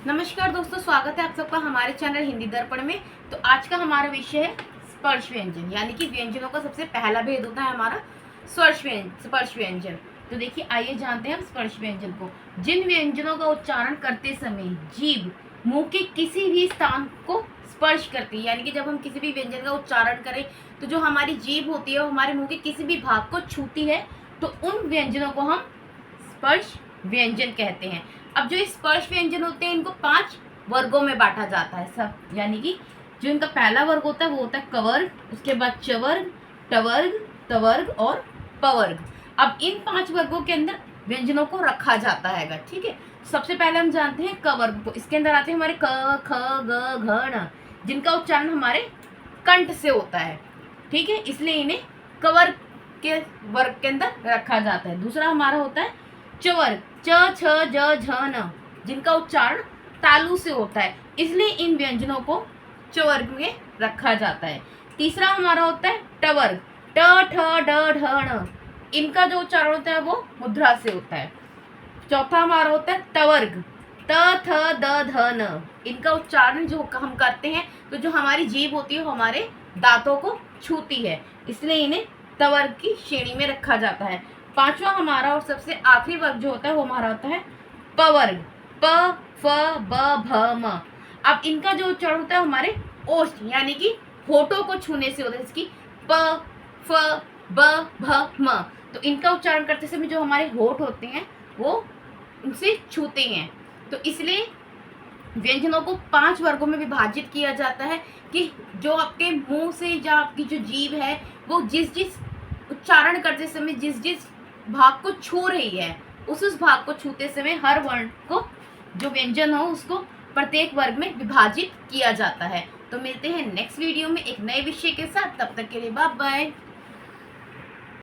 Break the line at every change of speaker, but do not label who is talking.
नमस्कार दोस्तों, स्वागत है आप सबका हमारे चैनल हिंदी दर्पण में। तो आज का हमारा विषय है स्पर्श व्यंजन, यानी कि व्यंजनों का सबसे पहला भेद होता है हमारा स्पर्श व्यंजन। तो देखिए, आइए जानते हैं हम स्पर्श व्यंजन को। जिन व्यंजनों का उच्चारण करते समय जीभ मुंह के किसी भी स्थान को स्पर्श करती है, यानी कि जब हम किसी भी व्यंजन का उच्चारण करें तो जो हमारी जीभ होती है वो हमारे मुंह के किसी भी भाग को छूती है, तो उन व्यंजनों को हम स्पर्श व्यंजन कहते हैं। अब जो स्पर्श व्यंजन होते हैं इनको 5 वर्गों में बांटा जाता है सब, यानी कि जो इनका पहला वर्ग होता है वो होता है कवर्ग, उसके बाद चवर्ग, टवर्ग, तवर्ग और पवर्ग। अब इन 5 वर्गों के अंदर व्यंजनों को रखा जाता है, ठीक है। सबसे पहले हम जानते हैं कवर्ग को। इसके अंदर आते हैं हमारे क, ख, ग, घ, ण, जिनका उच्चारण हमारे कंठ से होता है, ठीक है, इसलिए इन्हें कवर्ग के वर्ग के अंदर रखा जाता है। दूसरा हमारा होता है चवर्ग, च, छ, ज, झ, न, जिनका उच्चारण तालु से होता है, इसलिए इन व्यंजनों को चवर्ग में रखा जाता है। तीसरा हमारा होता है टवर्ग, ट, ठ, ड, ढ, ण, इनका जो उच्चारण होता है वो मुद्रा से होता है। चौथा हमारा होता है तवर्ग, त, थ, द, ध, न, इनका उच्चारण जो हम करते हैं तो जो हमारी जीभ होती है वो हमारे दांतों को छूती है, इसलिए इन्हें तवर्ग की श्रेणी में रखा जाता है। पांचवा हमारा और सबसे आखिरी वर्ग जो होता है वो हमारा होता है पवर्ग, प, फ, ब, भ, म। अब इनका जो उच्चारण होता है हमारे ओष्ठ यानी कि होठों को छूने से होता है, इसकी प, फ, ब, भ, म। तो इनका उच्चारण करते समय जो हमारे होठ होते हैं वो उनसे छूते हैं, तो इसलिए व्यंजनों को 5 वर्गों में विभाजित किया जाता है कि जो आपके मुंह से या आपकी जो जीभ है वो जिस जिस उच्चारण करते समय जिस जिस भाग को छू रही है उस भाग को छूते समय हर वर्ण को जो व्यंजन हो उसको प्रत्येक वर्ग में विभाजित किया जाता है। तो मिलते हैं नेक्स्ट वीडियो में एक नए विषय के साथ, तब तक के लिए बाय बाय।